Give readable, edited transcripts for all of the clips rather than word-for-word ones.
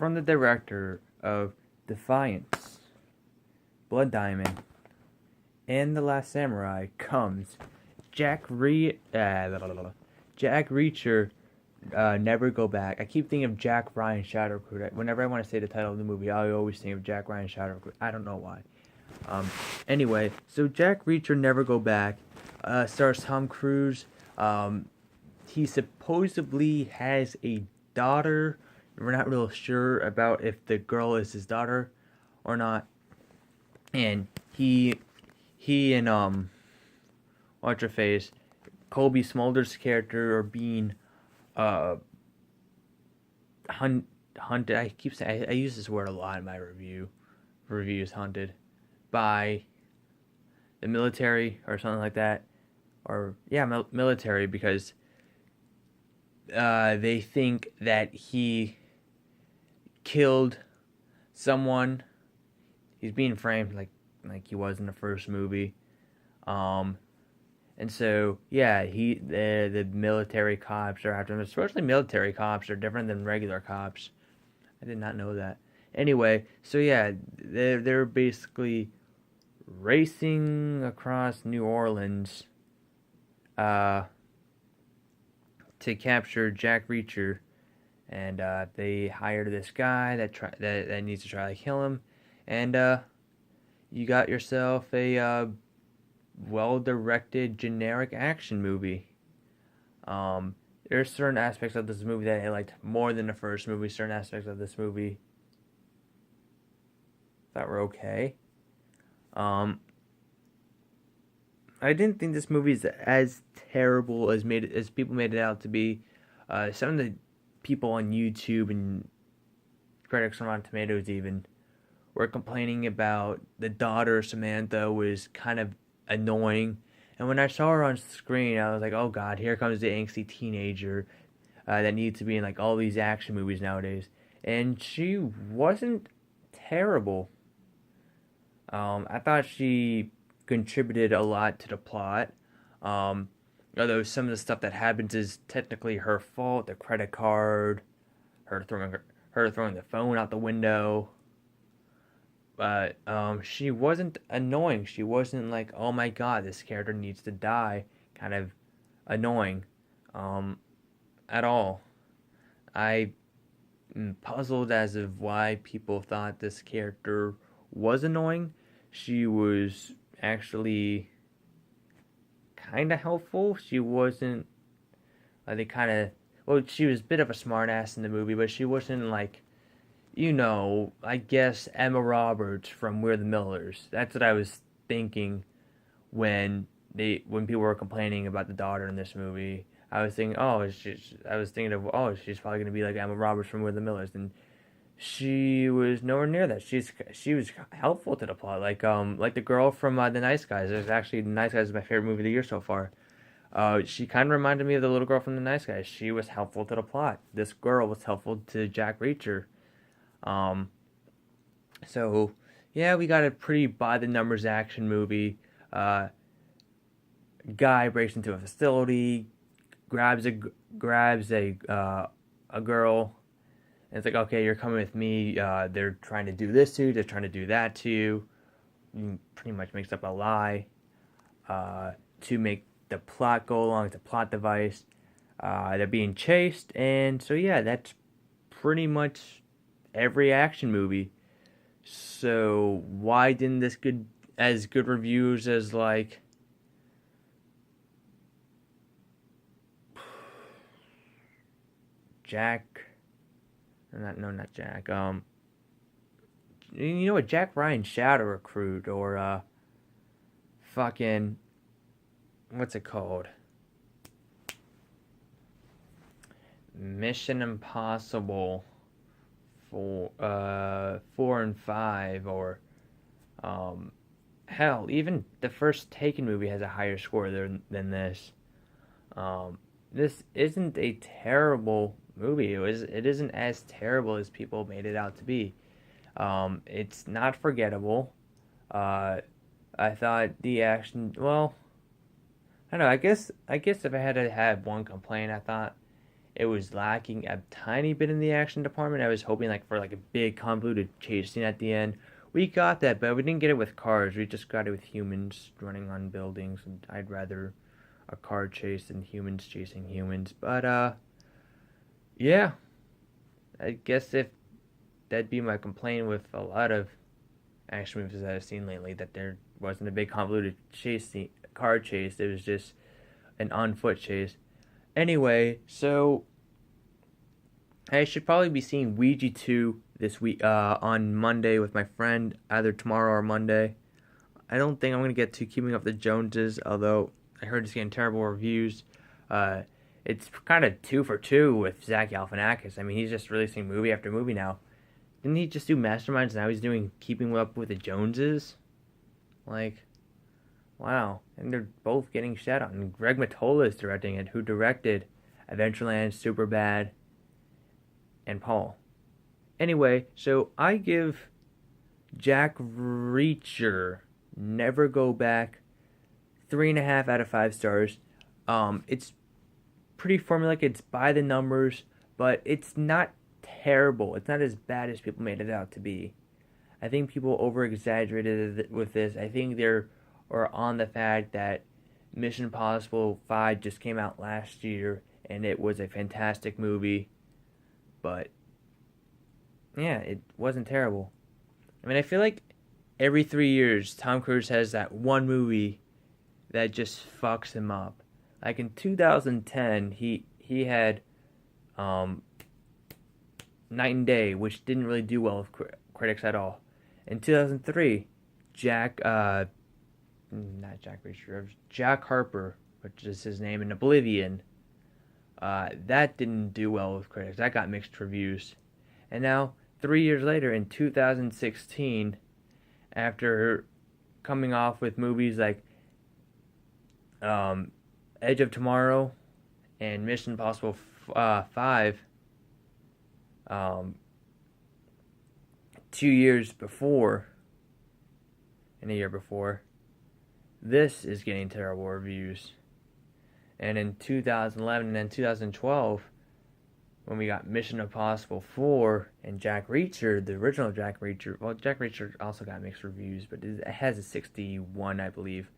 from the director of Defiance, Blood Diamond, and The Last Samurai comes Jack Reacher. Never Go Back. I keep thinking of Jack Ryan Shadow Recruit. Whenever I want to say the title of the movie, I always think of Jack Ryan Shadow Recruit. I don't know why. Anyway, so Jack Reacher Never Go Back stars Tom Cruise. He supposedly has a daughter. We're not real sure about if the girl is his daughter or not. And he and what's her face, Colby Smolder's character are being hunted. I keep saying I use this word a lot in my reviews. Hunted by the military or something like that, or yeah, military, because they think that he killed someone. He's being framed like he was in the first movie, and so yeah, the military cops are after him. Especially military cops are different than regular cops. I did not know that. Anyway, so yeah, they're basically racing across New Orleans to capture Jack Reacher, and they hired this guy that needs to try to kill him, and you got yourself a well-directed generic action movie. There's certain aspects of this movie that I liked more than the first movie. Certain aspects of this movie that were okay. I didn't think this movie is as terrible as people made it out to be. Some of the people on YouTube and critics on Rotten Tomatoes even were complaining about the daughter Samantha was kind of annoying. And when I saw her on screen, I was like, oh god, here comes the angsty teenager that needs to be in like all these action movies nowadays. And she wasn't terrible. I thought she contributed a lot to the plot. Although some of the stuff that happens is technically her fault, the credit card, her throwing the phone out the window. But she wasn't annoying. She wasn't like, oh my god, this character needs to die, kind of annoying at all. I am puzzled as of why people thought this character was annoying. She was actually kind of helpful. She wasn't. They kind of. Well, she was a bit of a smartass in the movie, but she wasn't like, I guess Emma Roberts from We're the Millers. That's what I was thinking when people were complaining about the daughter in this movie. I was thinking, she's probably gonna be like Emma Roberts from We're the Millers, and she was nowhere near that. She was helpful to the plot, like the girl from The Nice Guys. There's actually The Nice Guys is my favorite movie of the year so far. She kind of reminded me of the little girl from The Nice Guys. She was helpful to the plot. This girl was helpful to Jack Reacher. So yeah, we got a pretty by the numbers action movie. Guy breaks into a facility, grabs a girl, and it's like, okay, you're coming with me. They're trying to do this to you. They're trying to do that to you. He pretty much makes up a lie to make the plot go along. It's a plot device. They're being chased, and so yeah, that's pretty much every action movie. So why didn't this get as good reviews as like Jack? Not Jack. You know what? Jack Ryan Shadow Recruit or fucking what's it called? Mission Impossible. 4 and 5, or hell, even the first Taken movie has a higher score than this. This isn't a terrible movie. It isn't as terrible as people made it out to be. It's not forgettable. I thought the action. Well, I don't know. I guess if I had to have one complaint, I thought It was lacking a tiny bit in the action department. I was hoping like for like a big convoluted chase scene at the end. We got that, but we didn't get it with cars. We just got it with humans running on buildings, and I'd rather a car chase than humans chasing humans. But yeah, I guess if that'd be my complaint with a lot of action movies that I've seen lately, that there wasn't a big convoluted chase scene, car chase. It was just an on foot chase. Anyway, so I should probably be seeing Ouija 2 this week on Monday with my friend, either tomorrow or Monday. I don't think I'm gonna get to Keeping Up the Joneses, although I heard it's getting terrible reviews. Uh, it's kind of two for two with Zach Galifianakis. I mean, he's just releasing movie after movie now. Didn't he just do Masterminds? Now he's doing Keeping Up with the Joneses. Like, wow! And they're both getting shot on. And Greg Mottola is directing it, who directed Adventureland, Superbad, and Paul. Anyway, so I give Jack Reacher Never Go Back 3.5 out of 5 stars. It's pretty formulaic. It's by the numbers, but it's not terrible. It's not as bad as people made it out to be. I think people over exaggerated with this. I think they're or on the fact that Mission Impossible 5 just came out last year and it was a fantastic movie, but yeah, it wasn't terrible. I mean, I feel like every 3 years Tom Cruise has that one movie that just fucks him up. Like in 2010, he had um, Night and Day, which didn't really do well with critics at all. In 2003, not Jack Reacher, Jack Harper, which is his name, in Oblivion, that didn't do well with critics. That got mixed reviews. And now, 3 years later, in 2016, after coming off with movies like Edge of Tomorrow and Mission Impossible 5, 2 years before, and a year before, this is getting terrible reviews. And in 2011 and then 2012, when we got Mission Impossible 4 and Jack Reacher, the original Jack Reacher, well, Jack Reacher also got mixed reviews, but it has a 61, I believe.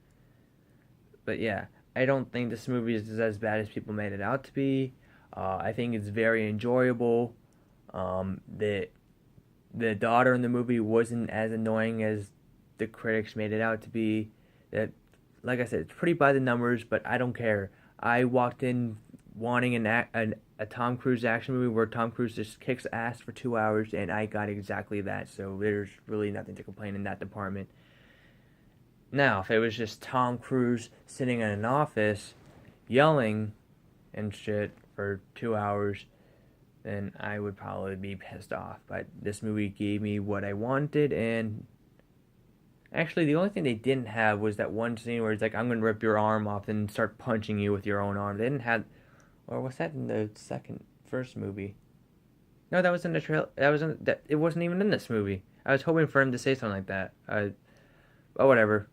But yeah, I don't think this movie is as bad as people made it out to be. I think it's very enjoyable. The daughter in the movie wasn't as annoying as the critics made it out to be. That, like I said, it's pretty by the numbers, but I don't care. I walked in wanting a Tom Cruise action movie where Tom Cruise just kicks ass for 2 hours, and I got exactly that. So there's really nothing to complain in that department. Now, if it was just Tom Cruise sitting in an office yelling and shit for 2 hours, then I would probably be pissed off. But this movie gave me what I wanted, and actually, the only thing they didn't have was that one scene where it's like, I'm going to rip your arm off and start punching you with your own arm. They didn't have, or was that in the first movie? No, that was in the trailer. It wasn't even in this movie. I was hoping for him to say something like that. But whatever.